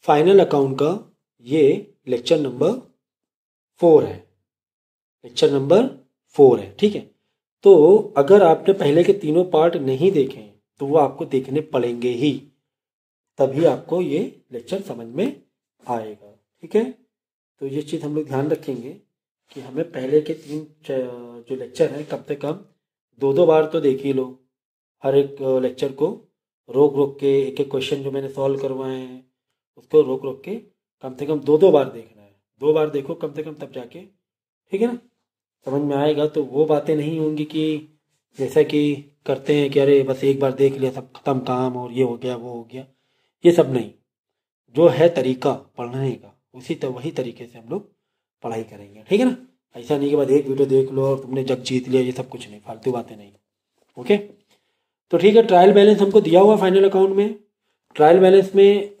Final account का ये lecture number 4 है, लेक्चर नंबर 4 है। ठीक है, तो अगर आपने पहले के तीनों पार्ट नहीं देखे हैं तो वो आपको देखने पड़ेंगे ही, तभी आपको ये लेक्चर समझ में आएगा। ठीक है, तो ये चीज़ हम लोग ध्यान रखेंगे कि हमें पहले के 3 जो लेक्चर हैं कम से कम 2-2 बार तो देख ही लो। हर एक लेक्चर को रोक रोक के एक एक क्वेश्चन जो मैंने सॉल्व करवाए हैं उसको रोक रोक के कम से कम 2-2 बार देखना है। 2 बार देखो कम से कम, तब जाके ठीक है ना समझ में आएगा। तो वो बातें नहीं होंगी कि जैसा कि करते हैं कि अरे बस एक बार देख लिया सब खत्म काम और ये हो गया वो हो गया, ये सब नहीं। जो है तरीका पढ़ने का वही तरीके से हम लोग पढ़ाई करेंगे। ठीक है ना, ऐसा नहीं कि बस एक वीडियो देख लो और तुमने जग जीत लिया, ये सब कुछ नहीं, फालतू बातें नहीं। ओके, तो ठीक है, ट्रायल बैलेंस हमको दिया हुआ फाइनल अकाउंट में। ट्रायल बैलेंस में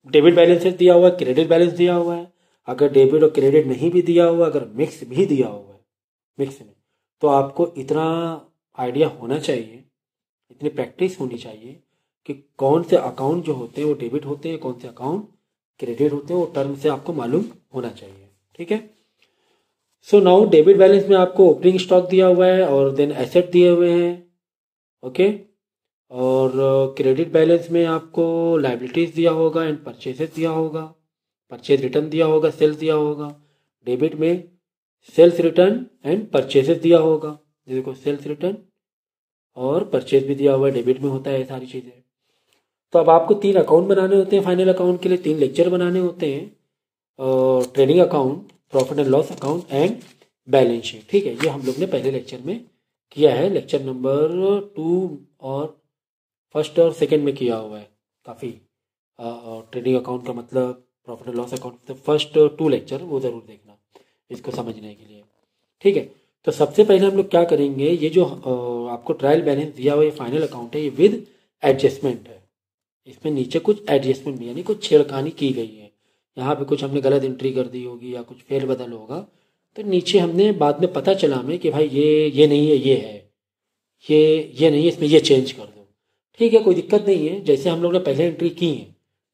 डेबिट बैलेंस दिया हुआ है, क्रेडिट बैलेंस दिया हुआ है। अगर डेबिट और क्रेडिट नहीं भी दिया हुआ, अगर मिक्स भी दिया हुआ है मिक्स में, तो आपको इतना आइडिया होना चाहिए, इतनी प्रैक्टिस होनी चाहिए कि कौन से अकाउंट जो होते हैं वो डेबिट होते हैं, कौन से अकाउंट क्रेडिट होते हैं, वो टर्म से आपको मालूम होना चाहिए। ठीक है, सो नाउ डेबिट बैलेंस में आपको ओपनिंग स्टॉक दिया हुआ है और देन एसेट दिए हुए हैं। ओके, और क्रेडिट बैलेंस में आपको लाइबिलिटीज दिया होगा एंड परचेसेस दिया होगा, परचेज रिटर्न दिया होगा, सेल्स दिया होगा। डेबिट में सेल्स रिटर्न एंड परचेसेस दिया होगा, देखो सेल्स रिटर्न और परचेज भी दिया हुआ है, डेबिट में होता है ये सारी चीज़ें। तो अब आपको 3 अकाउंट बनाने होते हैं फाइनल अकाउंट के लिए, 3 लेक्चर बनाने होते हैं, trading account, profit and loss account and balance sheet. ठीक है, ये हम लोग ने पहले लेक्चर में किया है, लेक्चर नंबर 2 और फर्स्ट और सेकंड में किया हुआ है काफ़ी। ट्रेडिंग अकाउंट का मतलब, प्रॉफिट एंड लॉस अकाउंट, तो फर्स्ट 2 लेक्चर वो ज़रूर देखना इसको समझने के लिए। ठीक है, तो सबसे पहले हम लोग क्या करेंगे, ये जो आपको ट्रायल बैलेंस दिया हुआ ये फाइनल अकाउंट है, ये विद एडजस्टमेंट है। इसमें नीचे कुछ एडजस्टमेंट भी, यानी कुछ छेड़खानी की गई है। यहाँ पे कुछ हमने गलत एंट्री कर दी होगी या कुछ फेर बदल होगा, तो नीचे हमने बाद में पता चला हमें कि भाई ये नहीं है, ये है, ये नहीं है, इसमें ये चेंज कर दो। ठीक है, कोई दिक्कत नहीं है। जैसे हम लोग ने पहले एंट्री की है,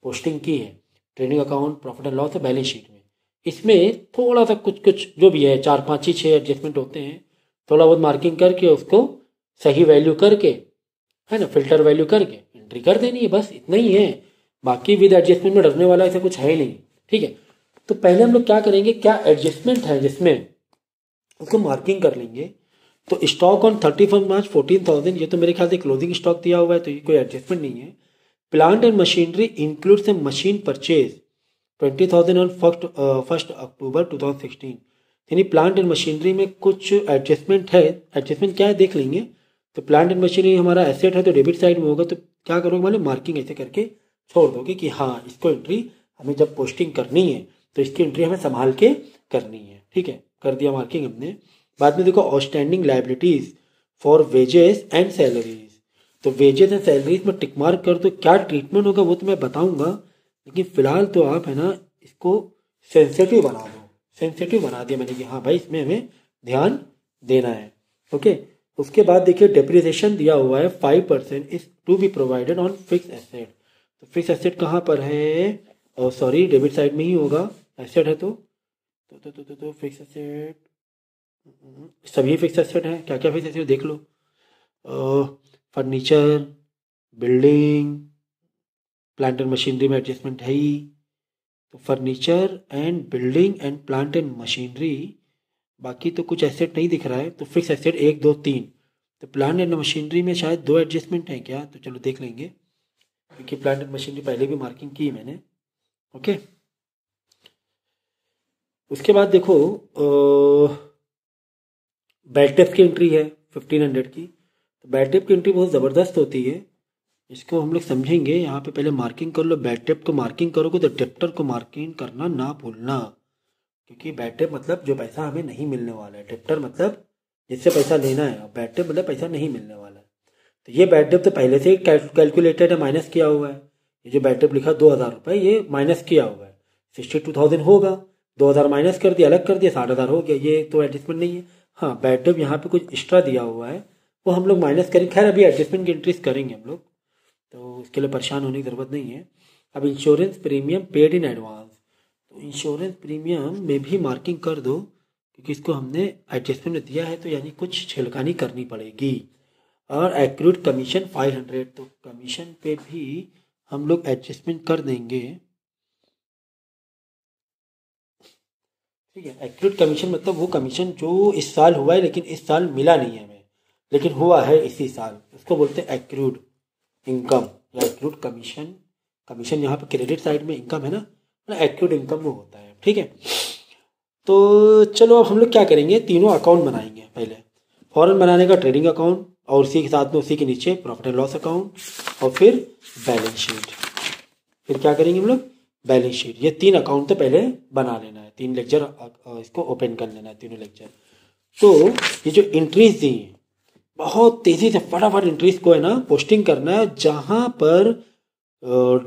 पोस्टिंग की है trading account, profit and loss और बैलेंस शीट में, इसमें थोड़ा सा कुछ जो भी है 4, 5 ही 6 एडजस्टमेंट होते हैं। थोड़ा बहुत मार्किंग करके उसको सही वैल्यू करके, है ना, फिल्टर वैल्यू करके एंट्री कर देनी है, बस इतना ही है। बाकी विद एडजस्टमेंट में डरने वाला ऐसा कुछ है नहीं। ठीक है, तो पहले हम लोग क्या करेंगे, क्या एडजस्टमेंट है जिसमें उसको मार्किंग कर लेंगे। तो स्टॉक ऑन 31 मार्च 14,000, ये तो मेरे ख्याल से क्लोजिंग स्टॉक दिया हुआ है, तो ये कोई एडजस्टमेंट नहीं है। Plant and machinery includes A machine purchase 20,000 on 1 अक्टूबर 2016, यानी प्लांट एंड मशीनरी में कुछ एडजस्टमेंट है। एडजस्टमेंट क्या है देख लेंगे। तो प्लांट एंड मशीनरी हमारा एसेट है तो डेबिट साइड में होगा, तो क्या करोगे मालूम, मार्किंग ऐसे करके छोड़ दोगे कि हाँ इसको एंट्री हमें जब पोस्टिंग करनी है तो इसकी एंट्री हमें संभाल के करनी है। ठीक है, कर दिया मार्किंग हमने। बाद में देखो outstanding liabilities for wages and salaries, तो वेजेस एंड सैलरीज में टिक मार्क कर दो। क्या ट्रीटमेंट होगा वो तो मैं बताऊंगा, लेकिन फिलहाल तो आप है ना इसको सेंसिटिव बना दो। सेंसिटिव बना दिया मैंने कि हाँ भाई इसमें हमें ध्यान देना है। ओके, उसके बाद देखिए डेप्रिसिएशन दिया हुआ है 5% is to be provided on fix asset. तो फिक्स एसेट कहाँ पर है, सॉरी डेबिट साइड में ही होगा, एसेट है तो फिक्स एसेट, सभी फिक्स एसेट है। क्या क्या फिक्स एसेट देख लो, furniture, building, plant and machinery में एडजस्टमेंट है ही, तो furniture and building and plant and machinery, बाकी तो कुछ एसेट नहीं दिख रहा है। तो फिक्स एसेट 1, 2, 3, तो प्लांट एंड मशीनरी में शायद 2 एडजस्टमेंट है क्या, तो चलो देख लेंगे, क्योंकि प्लांट एंड मशीनरी पहले भी मार्किंग की है मैंने। ओके, उसके बाद देखो बैड डेप्ट की एंट्री है 1500 की। तो बैड डेप्ट की एंट्री बहुत ज़बरदस्त होती है, इसको हम लोग समझेंगे। यहाँ पे पहले मार्किंग कर लो, बैड डेप्ट को मार्किंग करोगे तो डेप्टर को मार्किंग करना ना भूलना, क्योंकि बैड डेप्ट मतलब जो पैसा हमें नहीं मिलने वाला है, डेप्टर मतलब जिससे पैसा लेना है, और बैड डेप्ट मतलब पैसा नहीं मिलने वाला है। तो ये बैड डेप्ट तो पहले से ही कैलकुलेटेड है, माइनस किया हुआ है। ये जो बैड डेप्ट लिखा 2,000 रुपये, ये माइनस किया हुआ है, 62,000 होगा, 2,000 माइनस कर दिया, अलग कर दिया, 60,000 हो गया। ये तो एडजस्टमेंट नहीं है। हाँ, बैड डेप्ट यहाँ पे कुछ एक्स्ट्रा दिया हुआ है, वो हम लोग माइनस करेंगे। खैर अभी एडजस्टमेंट की एंट्रीज करेंगे हम लोग, तो इसके लिए परेशान होने की ज़रूरत नहीं है। अब insurance premium paid in advance, तो इंश्योरेंस प्रीमियम में भी मार्किंग कर दो क्योंकि इसको हमने एडजस्टमेंट में दिया है, तो यानी कुछ छेड़खानी करनी पड़ेगी। और एक्रूड कमीशन 500, तो कमीशन पे भी हम लोग एडजस्टमेंट कर देंगे। ठीक है, एक्रूड कमीशन मतलब वो कमीशन जो इस साल हुआ है लेकिन इस साल मिला नहीं है हमें, लेकिन हुआ है इसी साल, उसको बोलते हैं एक्रूड इनकम या एक्रूड कमीशन। कमीशन यहाँ पे क्रेडिट साइड में इनकम है ना, एक्रूड इनकम वो होता है। ठीक है, तो चलो अब हम लोग क्या करेंगे, तीनों अकाउंट बनाएंगे। पहले फॉरन बनाने का ट्रेडिंग अकाउंट, और उसी के साथ में उसी के नीचे प्रॉफिट एंड लॉस अकाउंट, और फिर बैलेंस शीट। फिर क्या करेंगे हम लोग, बैलेंस शीट। ये 3 अकाउंट तो पहले बना लेना है, 3 लेक्चर इसको ओपन कर लेना है, तीनों लेक्चर। तो ये जो इंट्रीज दी है बहुत तेजी से फटाफट इंट्रीज को है ना पोस्टिंग करना है। जहां पर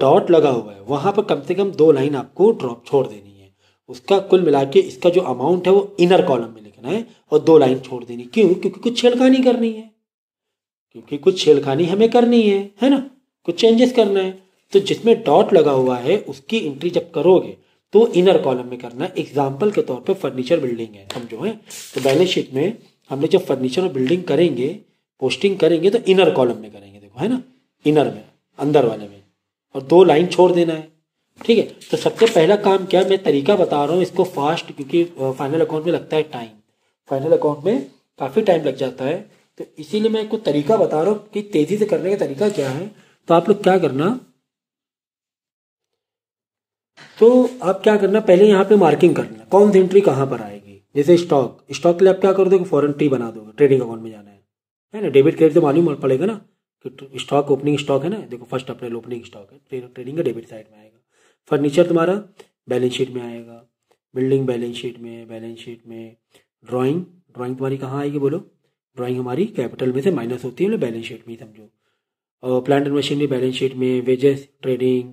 डॉट लगा हुआ है वहां पर कम से कम 2 लाइन आपको ड्रॉप छोड़ देनी है। उसका कुल मिला के इसका जो अमाउंट है वो इनर कॉलम में लिखना है और 2 लाइन छोड़ देनी। क्यों? क्योंकि कुछ छेड़खानी करनी है, क्योंकि कुछ छेड़खानी हमें करनी है ना, कुछ चेंजेस करना है। तो जिसमें डॉट लगा हुआ है उसकी एंट्री जब करोगे तो इनर कॉलम में करना है। एग्जाम्पल के तौर पे फर्नीचर बिल्डिंग है समझो है, तो बैलेंस शीट में हमने जब फर्नीचर और बिल्डिंग करेंगे, पोस्टिंग करेंगे तो इनर कॉलम में करेंगे, देखो है ना, इनर में, अंदर वाले में, और 2 लाइन छोड़ देना है। ठीक है, तो सबसे पहला काम क्या, मैं तरीका बता रहा हूँ इसको फास्ट, क्योंकि फाइनल अकाउंट में लगता है टाइम, फाइनल अकाउंट में काफ़ी टाइम लग जाता है, तो इसीलिए मैं आपको तरीका बता रहा हूँ कि तेजी से करने का तरीका क्या है। तो आप लोग क्या करना, तो आप क्या करना, पहले यहाँ पे मार्किंग करना कौन सी एंट्री कहाँ पर आएगी। जैसे स्टॉक, स्टॉक के लिए आप क्या कर दोगे, फॉरेन टी बना दोगे, ट्रेडिंग अकाउंट में जाना है ना। डेबिट क्रेडिट तो मालूम पड़ेगा ना कि स्टॉक ओपनिंग स्टॉक है ना, देखो 1 अप्रैल ओपनिंग स्टॉक है, ट्रेडिंग का डेबिट साइड में आएगा। फर्नीचर तुम्हारा बैलेंस शीट में आएगा, बिल्डिंग बैलेंस शीट में, ड्राइंग तुम्हारी कहाँ आएगी बोलो, ड्राइंग हमारी कैपिटल में से माइनस होती है, बैलेंस शीट में ही समझो। और plant and machinery balance sheet में, वेजेस, ट्रेडिंग,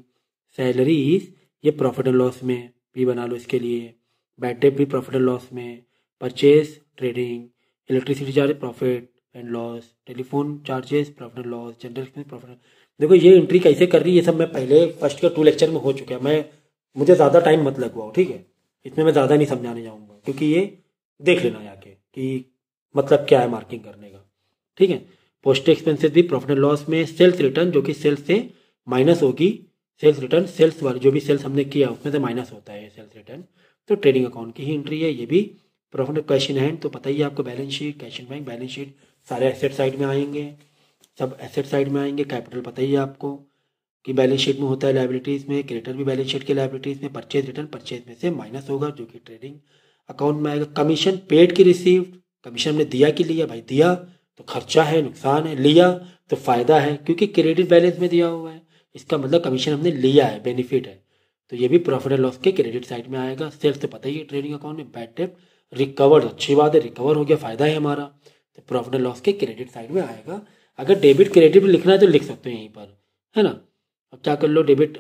सैलरीज ये प्रॉफिट एंड लॉस में भी बना लो इसके लिए, बैड डेट भी प्रॉफिट एंड लॉस में, purchase trading, electricity charge profit and loss, telephone charges profit and loss, general expense profit. देखो ये एंट्री कैसे कर रही है, ये सब मैं पहले फर्स्ट के 2 लेक्चर में हो चुका है, मुझे ज़्यादा टाइम मत लगवाओ। ठीक है, इसमें मैं ज़्यादा नहीं समझाने जाऊँगा, क्योंकि ये देख लेना जाके कि मतलब क्या है मार्किंग करने का। ठीक है, पोस्ट एक्सपेंसेस भी प्रॉफिट एंड लॉस में, सेल्स रिटर्न जो कि सेल्स से माइनस होगी, सेल्स रिटर्न सेल्स वाली जो भी सेल्स हमने किया उसमें से माइनस होता है सेल्स रिटर्न, तो ट्रेडिंग अकाउंट की ही एंट्री है। ये भी प्रॉफिट, कैश इन हैंड तो पता ही है आपको, balance sheet, cash in bank, balance sheet सारे एसेट साइड में आएंगे, सब एसेट साइड में आएंगे। कैपिटल पता ही है आपको कि बैलेंस शीट में होता है लायबिलिटीज़ में, क्रेडिटर भी बैलेंस शीट के लायबिलिटीज़ में, परचेज रिटर्न परचेज में से माइनस होगा जो कि ट्रेडिंग अकाउंट में आएगा। कमीशन पेड की रिसीव्ड, कमीशन हमने दिया कि लिया, भाई दिया तो खर्चा है, नुकसान है, लिया तो फायदा है, क्योंकि क्रेडिट बैलेंस में दिया हुआ है, इसका मतलब कमीशन हमने लिया है, बेनिफिट है, तो ये भी प्रॉफिट एंड लॉस के क्रेडिट साइड में आएगा। सेल्स तो पता ही है ट्रेडिंग अकाउंट में, बैड डेट रिकवर्ड, अच्छी बात है, रिकवर हो गया, फायदा है हमारा, तो प्रॉफिट एंड लॉस के क्रेडिट साइड में आएगा। अगर डेबिट क्रेडिट भी लिखना है तो लिख सकते हो यहीं पर, है ना। अब क्या कर लो, डेबिट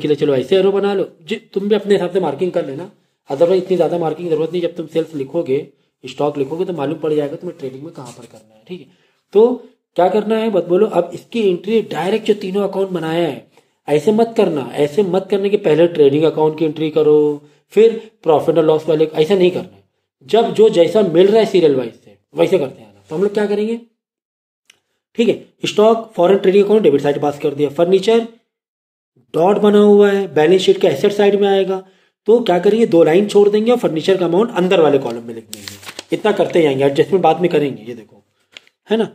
के लिए चलो ऐसे एरो बना लो, जी तुम भी अपने हिसाब से मार्किंग कर लेना, अदरवाइज इतनी ज़्यादा मार्किंग की जरूरत नहीं। जब तुम सेल्स लिखोगे, स्टॉक लिखोगे तो मालूम पड़ जाएगा तुम्हें ट्रेडिंग में कहाँ पर करना है। ठीक है, तो क्या करना है बत बोलो। अब इसकी एंट्री डायरेक्ट जो तीनों अकाउंट बनाया है, ऐसे मत करना, ऐसे मत करने के पहले ट्रेडिंग अकाउंट की एंट्री करो फिर प्रॉफिट और लॉस वाले, ऐसा नहीं करना है। जब जो जैसा मिल रहा है सीरियल वाइज से वैसे करते हैं। तो हम लोग क्या करेंगे, ठीक है, stock foreign trading account debit side pass कर दिया, फर्नीचर डॉट बना हुआ है, बैलेंस शीट के एसेट साइड में आएगा, तो क्या करेंगे 2 लाइन छोड़ देंगे और फर्नीचर का अमाउंट अंदर वाले कॉलम में लिख देंगे। इतना करते जाएंगे, एडजस्टमेंट बाद में करेंगे। ये देखो है ना,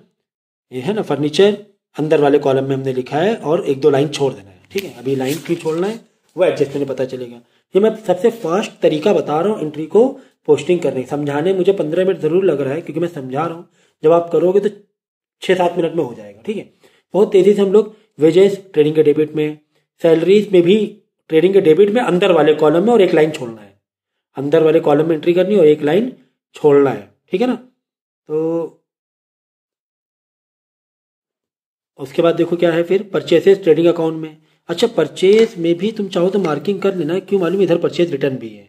ये है ना, फर्नीचर अंदर वाले कॉलम में हमने लिखा है और 1-2 लाइन छोड़ देना है। ठीक है, अभी लाइन क्यों छोड़ना है वो एडजस्टमेंट में पता चलेगा। ये मैं सबसे फास्ट तरीका बता रहा हूँ एंट्री को पोस्टिंग करने। समझाने मुझे 15 मिनट जरूर लग रहा है, क्योंकि मैं समझा रहा हूँ, जब आप करोगे तो 6-7 मिनट में हो जाएगा। ठीक है, बहुत तेजी से हम लोग वेजेस ट्रेडिंग के डेबिट में, सैलरीज में भी ट्रेडिंग के डेबिट में अंदर वाले कॉलम में और 1 लाइन छोड़ना है, अंदर वाले कॉलम में एंट्री करनी और 1 लाइन छोड़ना है। ठीक है ना, तो उसके बाद देखो क्या है फिर, परचेसेस ट्रेडिंग अकाउंट में। अच्छा, परचेज में भी तुम चाहो तो मार्किंग कर लेना, क्यों मालूम, इधर परचेज रिटर्न भी है,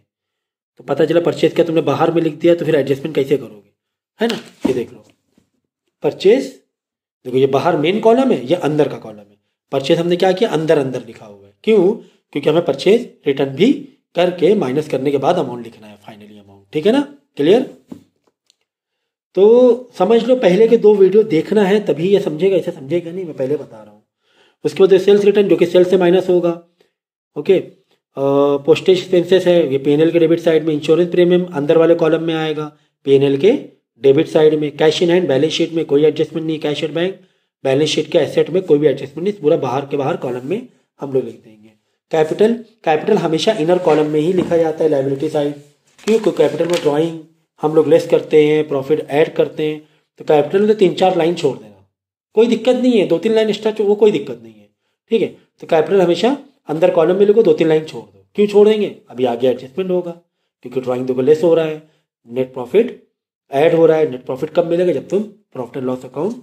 तो पता चला परचेज क्या तुमने बाहर में लिख दिया, तो फिर एडजस्टमेंट कैसे करोगे, है ना। ये देख लो, परचेज देखो, ये बाहर मेन कॉलम है, ये अंदर का कॉलम है। परचेज हमने क्या किया, अंदर अंदर लिखा हुआ है, क्यों? क्योंकि हमें परचेज रिटर्न भी करके माइनस करने के बाद अमाउंट लिखना है, फाइनली अमाउंट। ठीक है ना, क्लियर? तो समझ लो, पहले के 2 वीडियो देखना है तभी ये समझेगा, इसे समझेगा नहीं, मैं पहले बता रहा हूँ। उसके बाद सेल्स रिटर्न जो कि सेल्स से माइनस होगा। ओके, पोस्टेज एक्सपेंसेस है, ये पीएनएल के डेबिट साइड में। इंश्योरेंस प्रीमियम अंदर वाले कॉलम में आएगा, पीएनएल के डेबिट साइड में। Cash in hand balance sheet में कोई एडजस्टमेंट नहीं, cash at bank balance sheet के एसेट में कोई भी एडजस्टमेंट नहीं, पूरा बाहर के बाहर कॉलम में हम लोग लिख देंगे। कैपिटल हमेशा इनर कॉलम में ही लिखा जाता है, लायबिलिटी साइड। क्योंकि कैपिटल में ड्राइंग हम लोग लेस करते हैं, प्रॉफिट ऐड करते हैं, तो कैपिटल में तो 3-4 लाइन छोड़ देना, कोई दिक्कत नहीं है। 2-3 लाइन एक्स्ट्रा वो कोई दिक्कत नहीं है। ठीक है, तो कैपिटल हमेशा अंदर कॉलम में लिखो, 2-3 लाइन छोड़ दो। क्यों छोड़ देंगे? अभी आगे एडजस्टमेंट होगा, क्योंकि ड्राइंग देखो लेस हो रहा है, नेट प्रॉफिट ऐड हो रहा है। नेट प्रॉफिट कब मिलेगा? जब तुम प्रॉफिट एंड लॉस अकाउंट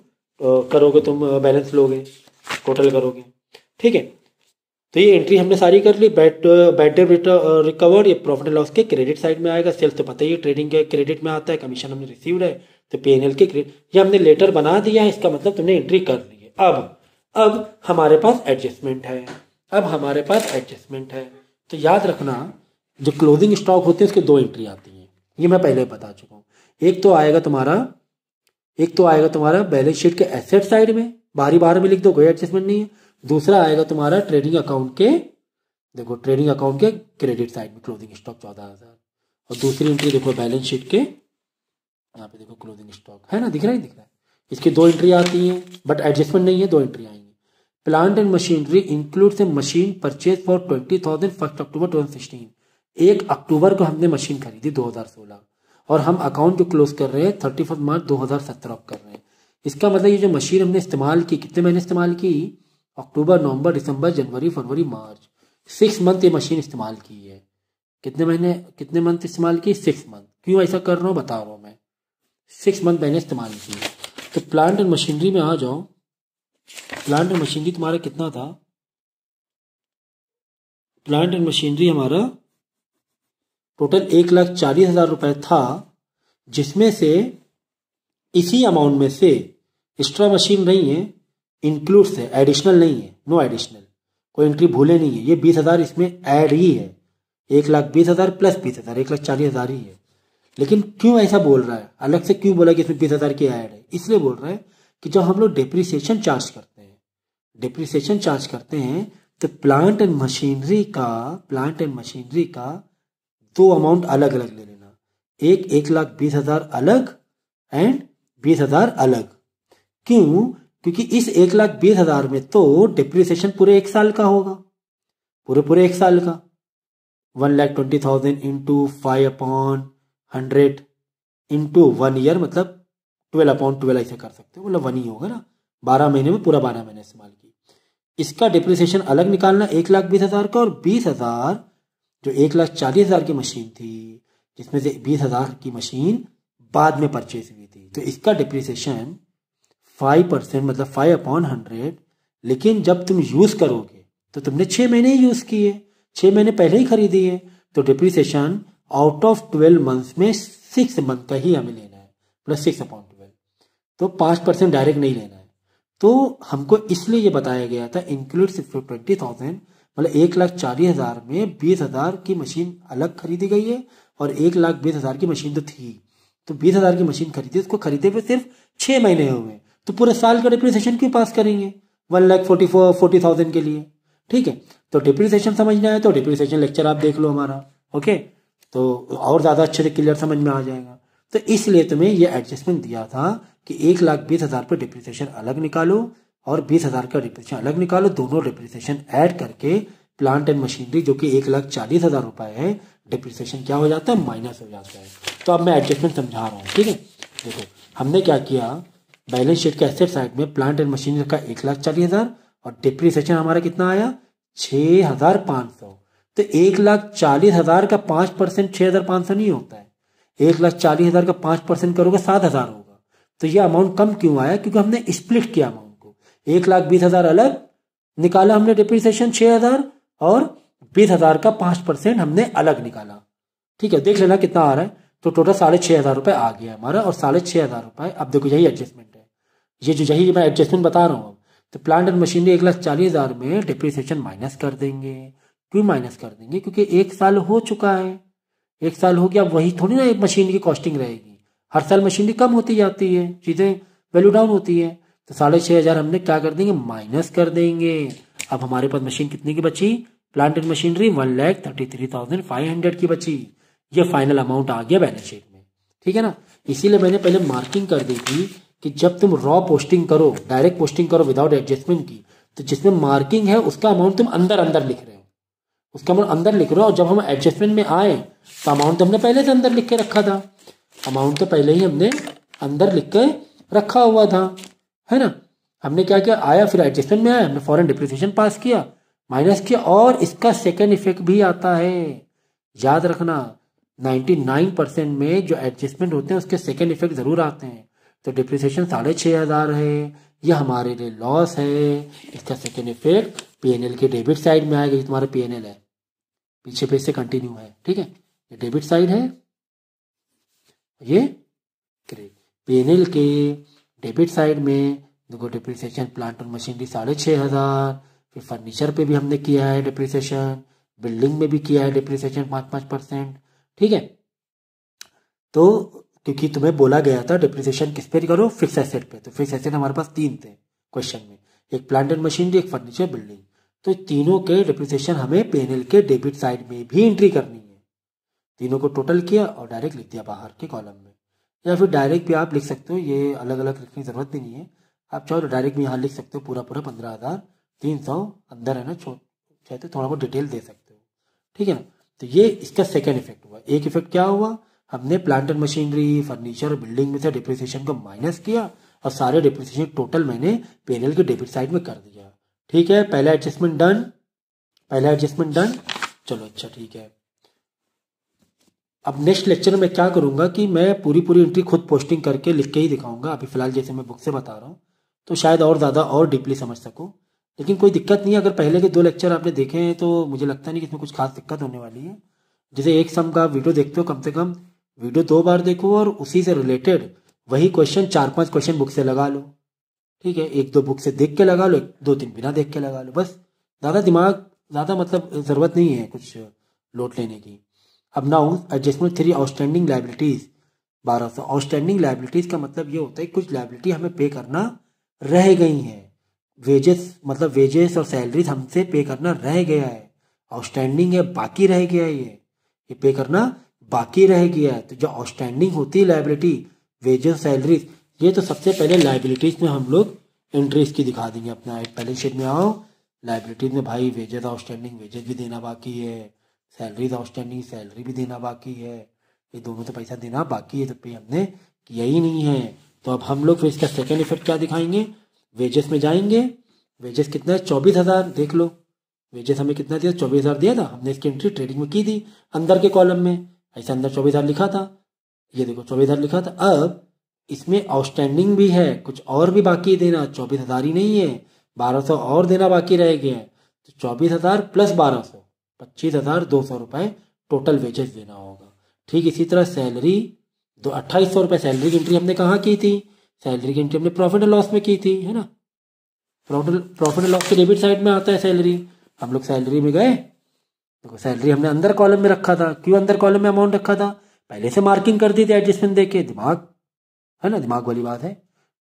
करोगे, तुम बैलेंस लोगे, टोटल करोगे। ठीक है, तो ये एंट्री हमने सारी कर ली। बैड डेट रिकवर्ड, ये प्रॉफिट एंड लॉस के क्रेडिट साइड में आएगा। सेल्स तो पता ही है ट्रेडिंग के क्रेडिट में आता है, कमीशन हमने रिसीव्ड है तो पीएनएल के क्रेडिट। ये हमने लेटर बना दिया है, इसका मतलब तुमने एंट्री कर ली है। अब हमारे पास एडजस्टमेंट है, तो याद रखना, जो क्लोजिंग स्टॉक होते हैं उसके 2 एंट्री आती हैं, ये मैं पहले बता चुका हूँ। एक तो आएगा तुम्हारा बैलेंस शीट के एसेट साइड में, बाहर में लिख दो, कोई एडजस्टमेंट नहीं है। दूसरा आएगा तुम्हारा ट्रेडिंग अकाउंट के, देखो ट्रेडिंग अकाउंट के क्रेडिट साइड में क्लोजिंग स्टॉक 14,000। और दूसरी एंट्री देखो बैलेंस शीट के, यहाँ पे देखो क्लोजिंग स्टॉक है ना, दिख रहा है। इसकी 2 एंट्री आती हैं, बट एडजस्टमेंट नहीं है, 2 एंट्री आएंगी। Plant and machinery includes A machine purchase for 20,000 1 अक्टूबर 2016। 1 अक्टूबर को हमने मशीन खरीदी 2016, और हम अकाउंट जो क्लोज कर रहे हैं 31 मार्च 2017 कर रहे हैं। इसका मतलब ये जो मशीन हमने इस्तेमाल की, कितने महीने इस्तेमाल की? अक्टूबर, नवंबर, दिसंबर, जनवरी, फरवरी, मार्च, 6 मंथ ये मशीन इस्तेमाल की है। कितने मंथ इस्तेमाल की? 6 मंथ। क्यों ऐसा कर रहा हूँ बता रहा हूँ मैं, 6 मंथ मैंने इस्तेमाल की। तो प्लांट एंड मशीनरी में आ जाओ। प्लांट एंड मशीनरी तुम्हारा कितना था? प्लांट एंड मशीनरी हमारा टोटल 1,40,000 रुपए था, जिसमें से इसी अमाउंट में से एक्स्ट्रा मशीन नहीं है, इंक्लूड्स है, एडिशनल नहीं है, नो एडिशनल, कोई एंट्री भूले नहीं है। ये 20,000 इसमें ऐड ही है, 1,20,000 प्लस 20,000, 1,40,000 ही है। लेकिन क्यों ऐसा बोल रहा है, अलग से क्यों बोला कि इसमें 20,000 की ऐड है? इसलिए बोल रहा है कि जब हम लोग डिप्रिसिएशन चार्ज करते हैं तो प्लांट एंड मशीनरी का 2 अमाउंट अलग अलग ले लेना। 1,20,000 अलग एंड 20,000 अलग। क्यों? क्योंकि इस 1,20,000 में तो डिप्रिसिएशन पूरे 1 साल का होगा, पूरे 1 साल का। 1,20,000 इंटू 5/100 इंटू 1 ईयर, मतलब 12/12 ऐसे कर सकते हो, मतलब 1 ही होगा ना। 12 महीने में पूरा 12 महीने इस्तेमाल की। इसका डिप्रिसिएशन अलग निकालना 1,20,000 का, और 20,000 जो 1,40,000 की मशीन थी, जिसमें से 20,000 की मशीन बाद में परचेज हुई थी, तो इसका डिप्रिसिएशन 5%, मतलब 5/100। लेकिन जब तुम यूज करोगे तो तुमने 6 महीने ही यूज किए, 6 महीने पहले ही खरीदी है, तो डिप्रिसिएशन आउट ऑफ 12 मंथ्स में 6 मंथ का ही हमें लेना है, प्लस 6/12। तो 5% डायरेक्ट नहीं लेना है। तो हमको इसलिए ये बताया गया था इंक्लूड 20,000, मतलब 1,40,000 में 20,000 की मशीन अलग खरीदी गई है, और 1,20,000 की मशीन तो थी, तो 20,000 की मशीन खरीदी, उसको खरीदे पे सिर्फ 6 महीने हुए, तो पूरे साल का डिप्रिसिएशन क्यों पास करेंगे 1,40,000 के लिए? ठीक है, तो डिप्रिसिएशन समझना है तो डिप्रिसिएशन लेक्चर आप देख लो हमारा। ओके, तो और ज्यादा अच्छे से क्लियर समझ में आ जाएगा। तो इसलिए तुम्हें ये एडजस्टमेंट दिया था कि 1,20,000 पे डिप्रिसिएशन अलग निकालो और 20,000 का डिप्रिसिएशन अलग निकालो, दोनों डिप्रिसिएशन ऐड करके प्लांट एंड मशीनरी जो कि 1,40,000 रुपए है, डिप्रिसिएशन क्या हो जाता है? माइनस हो जाता है। तो अब मैं एडजस्टमेंट समझा रहा हूँ। ठीक है, देखो हमने क्या किया, बैलेंस शीट के एसेट साइड में प्लांट एंड मशीनरी का 1,40,000 और डिप्रिसिएशन हमारा कितना आया? 6,500। तो 1,40,000 का 5% 6,500 नहीं होता है, 1,40,000 का 5% करोगे 7,000 होगा। तो ये अमाउंट कम क्यों आया? क्योंकि हमने स्प्लिट किया अमाउंट को, 1,20,000 अलग निकाला हमने डिप्रिसिएशन 6,000, और 20,000 का 5% हमने अलग निकाला। ठीक है, देख लेना कितना आ रहा है। तो टोटल 6,500 रुपए आ गया हमारा, और 6,500 रुपए। अब देखो यही एडजस्टमेंट है, ये जो यही मैं एडजस्टमेंट बता रहा हूँ, तो प्लांट एंड मशीनरी 1,40,000 में डिप्रिसिएशन माइनस कर देंगे। क्यों माइनस कर देंगे? क्योंकि 1 साल हो चुका है, 1 साल हो गया, वही थोड़ी ना एक मशीन की कॉस्टिंग रहेगी। हर साल मशीनरी कम होती जाती है, चीजें वैल्यू डाउन होती है। तो 6,500 हमने क्या कर देंगे? माइनस कर देंगे। अब हमारे पास मशीन कितनी की बची? प्लांट एंड मशीनरी 1,33,500 की बची। ये फाइनल अमाउंट आ गया बैलेंस शीट में, ठीक है ना। इसीलिए मैंने पहले मार्किंग कर दी थी कि जब तुम रॉ पोस्टिंग करो, डायरेक्ट पोस्टिंग करो विदाउट एडजस्टमेंट की, तो जिसमें मार्किंग है उसका अमाउंट तुम अंदर अंदर लिख रहे हो, उसका अमाउंट अंदर लिख रहे हो। और जब हम एडजस्टमेंट में आए तो अमाउंट हमने पहले से अंदर लिख के रखा था, अमाउंट तो पहले ही हमने अंदर लिख के रखा हुआ था, है ना। हमने क्या किया, आया फिर एडजस्टमेंट में आया, हमने फॉरेन डिप्रिसिएशन पास किया, माइनस किया। और इसका सेकेंड इफेक्ट भी आता है, याद रखना 99% में जो एडजस्टमेंट होते हैं उसके सेकेंड इफेक्ट जरूर आते हैं। तो डिप्रिसिएशन 6,500 है, ये हमारे लिए लॉस है। इसका सेकेंड इफेक्ट पीएनएल के डेबिट साइड में आएगा। ये तुम्हारा पीएनएल है, पीछे पेज से कंटिन्यू है, ठीक है। ये डेबिट साइड है, ये क्रेडिट। पीएनएल के डेबिट साइड में देखो डिप्रिसिएशन प्लांट और मशीनरी 6,500, फिर फर्नीचर पे भी हमने किया है डिप्रिसिएशन, बिल्डिंग में भी किया है डिप्रिसिएशन 5-5%, ठीक है। तो क्योंकि तुम्हें बोला गया था डिप्रिसिएशन किस पे करो, फिक्स एसेट पे। तो फिक्स एसेट हमारे पास 3 थे क्वेश्चन में, एक प्लांट एंड मशीनरी, एक फर्नीचर, बिल्डिंग। तो तीनों के डिप्रिसिएशन हमें पीएनएल के डेबिट साइड में भी एंट्री करनी है। तीनों को टोटल किया और डायरेक्ट लिख दिया बाहर के कॉलम में, या फिर डायरेक्ट भी आप लिख सकते हो, ये अलग अलग लिखने की जरूरत भी नहीं है। आप चाहो तो डायरेक्ट भी यहाँ लिख सकते हो, पूरा 15,300 अंदर है ना, चाहे तो थोड़ा बहुत डिटेल दे सकते हो, ठीक है ना। तो ये इसका सेकेंड इफेक्ट हुआ। एक इफेक्ट क्या हुआ, हमने plant and machinery, furniture, building में से डिप्रिसिएशन को माइनस किया और सारे डिप्रिसिएशन टोटल मैंने पीएनएल के डेबिट साइड में कर दिया, ठीक है। पहला एडजस्टमेंट डन, पहला एडजस्टमेंट डन, चलो अच्छा ठीक है। अब नेक्स्ट लेक्चर में क्या करूंगा कि मैं पूरी एंट्री खुद पोस्टिंग करके लिख के ही दिखाऊंगा। अभी फिलहाल जैसे मैं बुक से बता रहा हूँ तो शायद और ज़्यादा और डीपली समझ सकूँ, लेकिन कोई दिक्कत नहीं है। अगर पहले के 2 लेक्चर आपने देखे हैं तो मुझे लगता नहीं कि इसमें कुछ खास दिक्कत होने वाली है। जैसे एक सम का वीडियो देखते हो, कम से कम वीडियो 2 बार देखो और उसी से रिलेटेड वही क्वेश्चन 4-5 क्वेश्चन बुक से लगा लो, ठीक है। 1-2 बुक से देख के लगा लो, 2-3 बिना देख के लगा लो, बस। ज़्यादा मतलब ज़रूरत नहीं है कुछ लोड लेने की। अब now adjustment 3 outstanding liabilities 1200। Outstanding liabilities का मतलब ये होता है कुछ लायबिलिटी हमें पे करना रह गई हैं। वेजेस मतलब वेजेस और सैलरीज हमसे पे करना रह गया है, आउटस्टैंडिंग है, बाकी रह गया है, ये पे करना बाकी रह गया है। तो जो आउटस्टैंडिंग होती है लायबिलिटी, वेजेस, सैलरीज, ये तो सबसे पहले लायबिलिटीज में हम लोग एंट्रीज की दिखा देंगे। अपना एक बैलेंस शीट में आओ, लायबिलिटीज में भाई वेजेस आउटस्टैंडिंग, वेजेस भी देना बाकी है, सैलरीज आउटस्टैंडिंग, सैलरी भी देना बाकी है, ये दोनों तो पैसा देना बाकी है, तो पे हमने किया ही नहीं है। तो अब हम लोग फिर इसका सेकेंड इफेक्ट क्या दिखाएंगे, वेजेस में जाएंगे। वेजेस कितना है, 24,000, देख लो वेजेस हमें कितना दिया, 24,000 दिया था, हमने इसकी एंट्री ट्रेडिंग में की थी अंदर के कॉलम में, ऐसे अंदर 24,000 लिखा था, ये देखो 24,000 लिखा था। अब इसमें आउटस्टैंडिंग भी है, कुछ और भी बाकी देना, 24,000 ही नहीं है, 1,200 और देना बाकी रह गया। तो 24,000 प्लस 1,200, 25,200 रुपए टोटल वेजेस देना होगा। ठीक इसी तरह सैलरी 2,2800 रुपए सैलरी की एंट्री हमने कहाँ की थी, सैलरी की एंट्री हमने प्रॉफिट एंड लॉस में की थी, है ना। प्रॉफिट एंड लॉस के डेबिट साइड में आता है सैलरी। हम लोग सैलरी में गए, देखो सैलरी हमने अंदर कॉलम में रखा था। क्यों अंदर कॉलम में अमाउंट रखा था, पहले से मार्किंग कर दी थी एडजस्टमेंट देके, दिमाग है ना, दिमाग वाली बात है।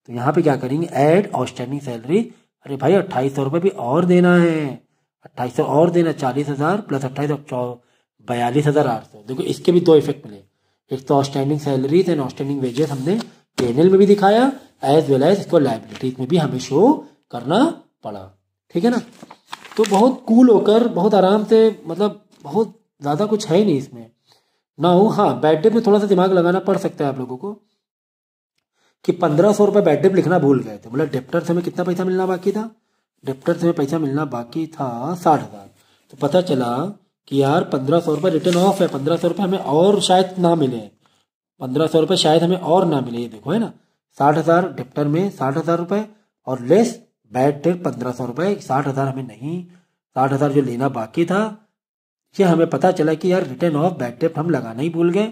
तो यहाँ पे क्या करेंगे, ऐड आउटस्टैंडिंग सैलरी। अरे भाई 2,800 रुपए भी और देना है, 2,800 और देना, 40,000 प्लस 28, 42,800। देखो इसके भी 2 इफेक्ट मिले, एक तो outstanding salaries and outstanding wages हमने पीएनएल में भी दिखाया, एज वेल एज इसको लायबिलिटीज में भी हमें शो करना पड़ा, ठीक है ना। तो बहुत कूल होकर, बहुत आराम से, मतलब बहुत ज्यादा कुछ है ही नहीं इसमें ना हो। हाँ, बैड डेट में थोड़ा सा दिमाग लगाना पड़ सकता है आप लोगों को कि 1,500 रुपए बैड डेट लिखना भूल गए थे। मतलब डेप्टर से हमें कितना पैसा मिलना बाकी था, डेप्टर से हमें पैसा मिलना बाकी था 60,000। तो पता चला कि यार 1,500 रुपए रिटर्न ऑफ है, 1,500 रुपए हमें और शायद ना मिले, 1,500 रुपए शायद हमें और ना मिले। ये देखो है ना, 60,000 डेप्टर में 60,000 रुपए और लेस बैड डेट 1,500 रुपए, 60,000 हमें नहीं, 60,000 जो लेना बाकी था, ये हमें पता चला कि यार रिटर्न ऑफ बैड डेट हम लगाना ही भूल गए।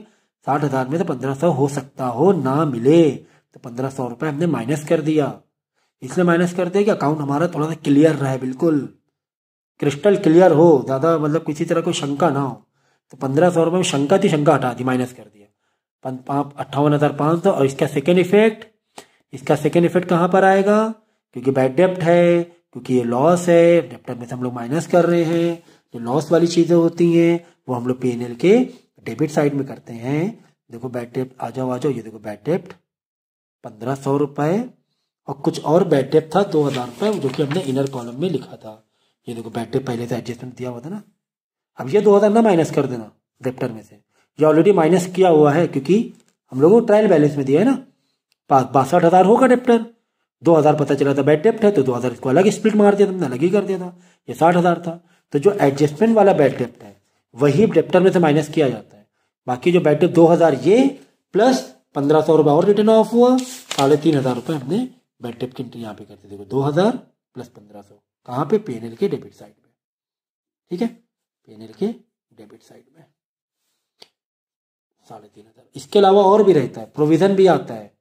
60,000 में तो 1,500 हो सकता हो ना मिले, तो 1,500 रुपए हमने माइनस कर दिया। इसलिए माइनस करते हैं कि अकाउंट हमारा थोड़ा सा क्लियर रहे, बिल्कुल क्रिस्टल क्लियर हो, ज़्यादा मतलब किसी तरह कोई शंका ना हो। तो 1500 रुपये में शंका थी, शंका हटा दी, माइनस कर दिया 58,500। और इसका सेकेंड इफेक्ट कहाँ पर आएगा, क्योंकि बैड डेप्ट है, क्योंकि ये लॉस है, डेप्टर में से हम लोग माइनस कर रहे हैं। जो लॉस वाली चीज़ें होती हैं वो हम लोग P&L के डेबिट साइड में करते हैं। देखो बैड डेप्ट आ जाओ, ये देखो बैड डेप्ट 1500 रुपये, और कुछ और बैड डेप्ट था 2000 रुपये, जो कि हमने इनर कॉलम में लिखा था। ये देखो बैड डेप्ट पहले से एडजस्टमेंट दिया हुआ था ना। अब ये 2000 ना माइनस कर देना डेप्टर में से, ये ऑलरेडी माइनस किया हुआ है, क्योंकि हम लोगों को ट्रायल बैलेंस में दिया है ना। 62,000 होगा डेप्टर, 2000 पता चला था बैड डेप्ट है, तो 2000 इसको अलग स्प्लिट मार दिया, तुमने अलग ही कर दिया था। ये 60,000 था। तो जो एडजस्टमेंट वाला बैड डेप्ट है वही डेप्टर में से माइनस किया जाता है। बाकी जो बैड डेप्ट 2000 ये प्लस 1500 रुपये और रिटर्न ऑफ हुआ, 3,500 रुपये हमने बैड डेप्ट की एंट्री यहाँ पे करते। देखो 2000 प्लस 1500 कहाँ पे, P&L के डेबिट साइड में। ठीक है, P&L के डेबिट साइड में 3,500। इसके अलावा और भी रहता है, प्रोविजन भी आता है,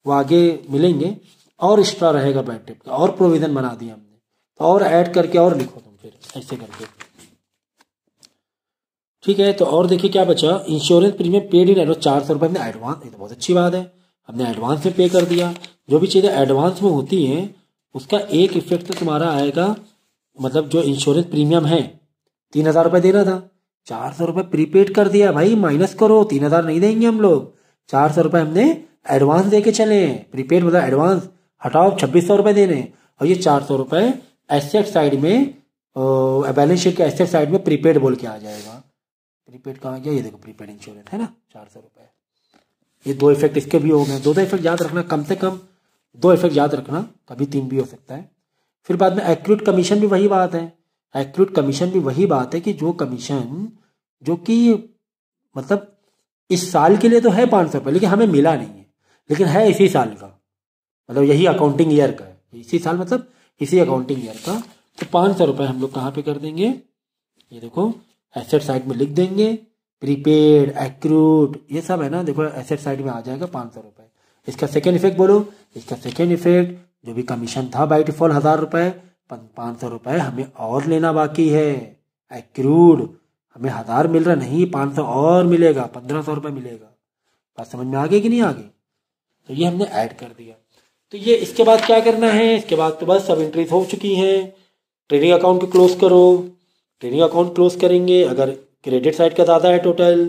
वो आगे मिलेंगे। और एक्स्ट्रा रहेगा बैड डेप्ट का, और प्रोविजन बना दिया हमने, तो और ऐड करके और लिखो तुम फिर ऐसे करके। ठीक है, तो और देखिए क्या बचा, insurance premium paid in advance 400 रुपये हमने एडवांस, ये तो बहुत अच्छी बात है, हमने एडवांस में पे कर दिया। जो भी चीज़ें एडवांस में होती हैं उसका एक इफेक्ट तो तुम्हारा आएगा, मतलब जो इंश्योरेंस प्रीमियम है 3,000 रुपये देना था, 400 रुपये प्रीपेड कर दिया भाई, माइनस करो, 3,000 नहीं देंगे हम लोग, 400 रुपये हमने एडवांस दे के चले। प्रीपेड मतलब एडवांस हटाओ, 2600 रुपये देने, और ये 400 रुपये एसेट साइड में, बैलेंस शीट के एसेट साइड में प्रीपेड बोल के आ जाएगा। प्रीपेड कहाँ गया, ये देखो प्रीपेड इंश्योरेंस है ना, 400 रुपये। ये दो इफेक्ट इसके भी हो गए, दो इफेक्ट याद रखना, कम से कम 2 इफेक्ट याद रखना, कभी 3 भी हो सकता है। फिर बाद में एक्रूड कमीशन भी वही बात है, एक्रूड कमीशन भी वही बात है कि जो कमीशन जो कि मतलब इस साल के लिए तो है 500 रुपये, लेकिन हमें मिला नहीं है, लेकिन है इसी साल का, मतलब यही अकाउंटिंग ईयर का है, इसी साल मतलब इसी अकाउंटिंग ईयर का। तो 500 रुपये हम लोग कहाँ पे कर देंगे, ये देखो एसेट साइड में लिख देंगे, प्रीपेड एक्रूड ये सब है ना, देखो एसेट साइड में आ जाएगा 500 रुपये। इसका सेकेंड इफेक्ट बोलो, इसका सेकेंड इफेक्ट जो भी कमीशन था बाई डिफॉल्ट 1000 रुपये, 500 रुपये हमें और लेना बाकी है। एक्रूड हमें 1000 मिल रहा नहीं, 500 और मिलेगा, 1500 रुपये मिलेगा। बात समझ में आ गई कि नहीं आ गई, तो ये हमने ऐड कर दिया। तो ये इसके बाद क्या करना है, इसके बाद तो बस सब एंट्रीज हो चुकी हैं। ट्रेडिंग अकाउंट को क्लोज करो, ट्रेडिंग अकाउंट क्लोज करेंगे। अगर क्रेडिट साइड का ज़्यादा है टोटल,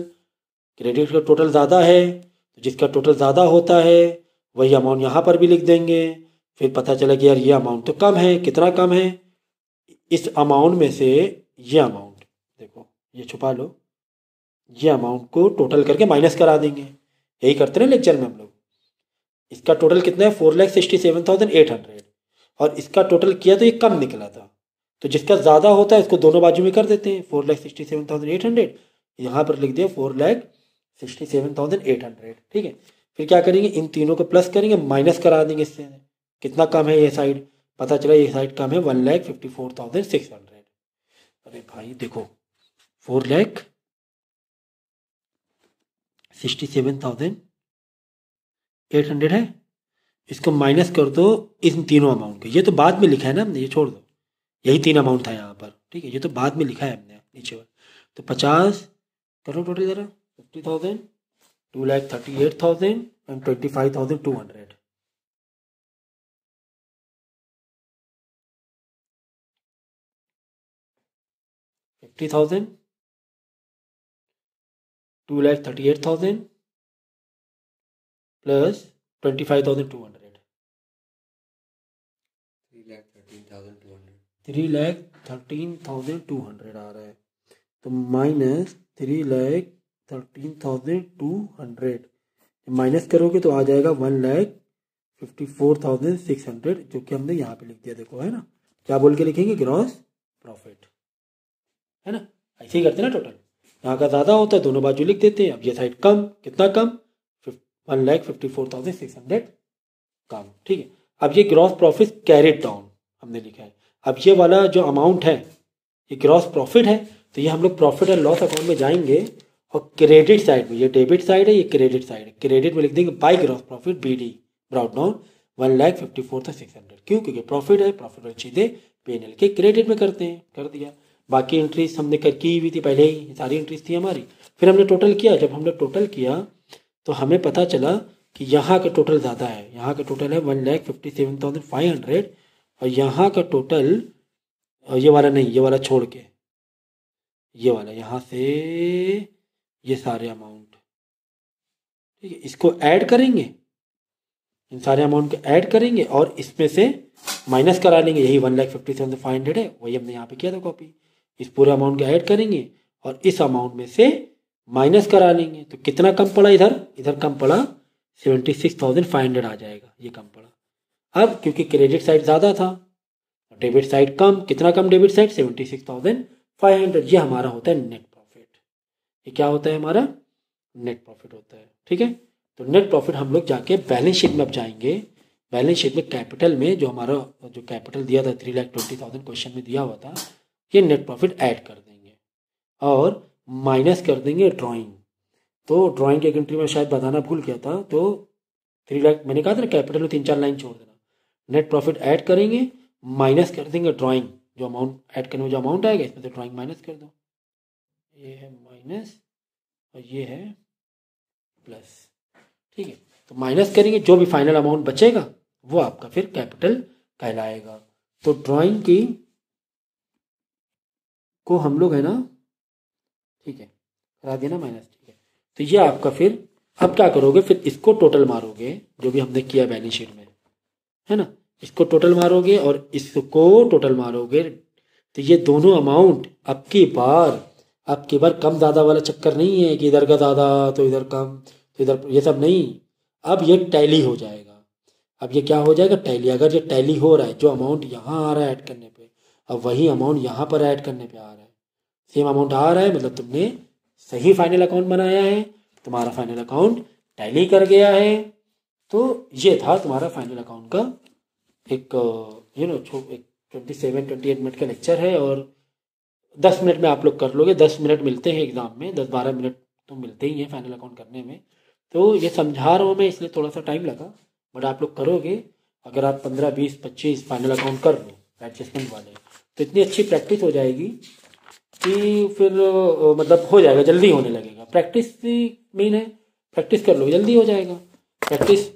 क्रेडिट का टोटल ज़्यादा है, तो जिसका टोटल ज़्यादा होता है वही अमाउंट यहाँ पर भी लिख देंगे। फिर पता चला कि यार ये अमाउंट तो कम है, कितना कम है, इस अमाउंट में से ये अमाउंट देखो, ये छुपा लो, ये अमाउंट को टोटल करके माइनस करा देंगे। यही करते हैं लेक्चर में हम लोग। इसका टोटल कितना है 4,67,800, और इसका टोटल किया तो ये कम निकला था, तो जिसका ज़्यादा होता है इसको दोनों बाजू में कर देते हैं। 4,67,800 यहाँ पर लिख दिया 4,67,800। ठीक है, फिर क्या करेंगे, इन तीनों को प्लस करेंगे, माइनस करा देंगे इससे। कितना कम है ये साइड, पता चला ये साइड कम है 1,54,600। अरे भाई देखो 4,67,800 है, इसको माइनस कर दो इन तीनों अमाउंट के। ये तो बाद में लिखा है ना हमने, ये छोड़ दो, यही 3 अमाउंट था यहाँ पर। ठीक है, ये तो बाद में लिखा है हमने नीचे पर। तो 50 करो टोटल ज़रा, 50,000, 2,38,000 एंड 25,200। 50,000, 2,38,000 प्लस 25,200, 3,13,200 आ रहा है। तो माइनस 3,13,200 माइनस करोगे तो आ जाएगा 1,54,600, जो कि हमने यहाँ पे लिख दिया। देखो है ना, क्या बोल के लिखेंगे, ग्रॉस प्रॉफिट, है ना, ऐसे ही करते हैं ना। टोटल यहाँ का ज़्यादा होता है, दोनों बाजू लिख देते हैं। अब ये साइड कम, कितना कम, 1,54,600 कम। ठीक है, अब ये ग्रॉस प्रॉफिट कैरिड डाउन हमने लिखा है। अब ये वाला जो अमाउंट है ये ग्रॉस प्रॉफिट है, तो ये हम लोग प्रॉफिट एंड लॉस अकाउंट में जाएंगे और क्रेडिट साइड में, ये डेबिट साइड है, ये क्रेडिट साइड है, क्रेडिट में लिख देंगे by gross profit BD brought down 1,54,600। क्यों? क्योंकि प्रॉफिट है, प्रॉफिट वाली चीज़ें P&L के क्रेडिट में करते हैं, कर दिया। बाकी एंट्रीज हमने की हुई थी पहले ही, सारी एंट्रीज थी हमारी। फिर हमने टोटल किया, जब हमने टोटल किया तो हमें पता चला कि यहाँ का टोटल ज़्यादा है, यहाँ का टोटल है 1,57,500 और यहाँ का टोटल ये वाला नहीं, ये वाला छोड़ के ये वाला, यहाँ से ये सारे अमाउंट, ठीक है, इसको ऐड करेंगे, इन सारे अमाउंट को ऐड करेंगे और इसमें से माइनस करा लेंगे। यही 1,57,500 है, वही हमने यहाँ पे किया था कॉपी। इस पूरे अमाउंट को ऐड करेंगे और इस अमाउंट में से माइनस करा लेंगे। तो कितना कम पड़ा इधर? इधर कम पड़ा 76,500 आ जाएगा, ये कम पड़ा। अब क्योंकि क्रेडिट साइड ज़्यादा था, डेबिट साइड कम। कितना कम डेबिट साइड? 76,500। ये हमारा होता है नेट प्रॉफिट। ये क्या होता है? हमारा नेट प्रॉफिट होता है, ठीक है। तो नेट प्रॉफिट हम लोग जाके बैलेंस शीट में अब जाएंगे। बैलेंस शीट में कैपिटल में जो हमारा जो कैपिटल दिया था 3,20,000 क्वेश्चन में दिया हुआ था, ये नेट प्रॉफिट ऐड कर देंगे और माइनस कर देंगे ड्राइंग। तो ड्राइंग की एंट्री में शायद बताना भूल गया था, तो 3 लाख मैंने कहा था ना, कैपिटल में 3-4 लाइन छोड़ देना। नेट प्रॉफिट ऐड करेंगे, माइनस कर देंगे ड्राइंग। जो अमाउंट ऐड करने में जो अमाउंट आएगा, इसमें से ड्राइंग माइनस कर दो। ये है माइनस और ये है प्लस, ठीक है। तो माइनस करेंगे, जो भी फाइनल अमाउंट बचेगा वो आपका फिर कैपिटल कहलाएगा। तो ड्राइंग की को हम लोग है ना, ठीक है, करा दिया ना माइनस, ठीक है। तो ये आपका फिर अब क्या करोगे? फिर इसको टोटल मारोगे, जो भी हमने किया बैलेंस शीट में, है ना, इसको टोटल मारोगे और इसको टोटल मारोगे। तो ये दोनों अमाउंट आपकी बार कम ज़्यादा वाला चक्कर नहीं है कि इधर का ज़्यादा तो इधर कम तो इधर, ये सब नहीं। अब ये टैली हो जाएगा। अब ये क्या हो जाएगा? टैली। अगर ये टैली हो रहा है, जो अमाउंट यहाँ आ रहा है ऐड करने पे, अब वही अमाउंट यहाँ पर ऐड करने पे आ रहा है, सेम अमाउंट आ रहा है, मतलब तुमने सही फाइनल अकाउंट बनाया है, तुम्हारा फाइनल अकाउंट टैली कर गया है। तो ये था तुम्हारा फाइनल अकाउंट का एक एक 27-28 मिनट का लेक्चर है और 10 मिनट में आप लोग कर लोगे। 10 मिनट मिलते हैं एग्जाम में, 10-12 मिनट तो मिलते ही हैं फाइनल अकाउंट करने में। तो ये समझा रहा हूँ मैं, इसलिए थोड़ा सा टाइम लगा, बट आप लोग करोगे। अगर आप 15, 20, 25 फाइनल अकाउंट कर लो एडजस्टमेंट वाले, तो इतनी अच्छी प्रैक्टिस हो जाएगी कि फिर मतलब हो जाएगा, जल्दी होने लगेगा। प्रैक्टिस मेन है, प्रैक्टिस कर लो, जल्दी हो जाएगा। प्रैक्टिस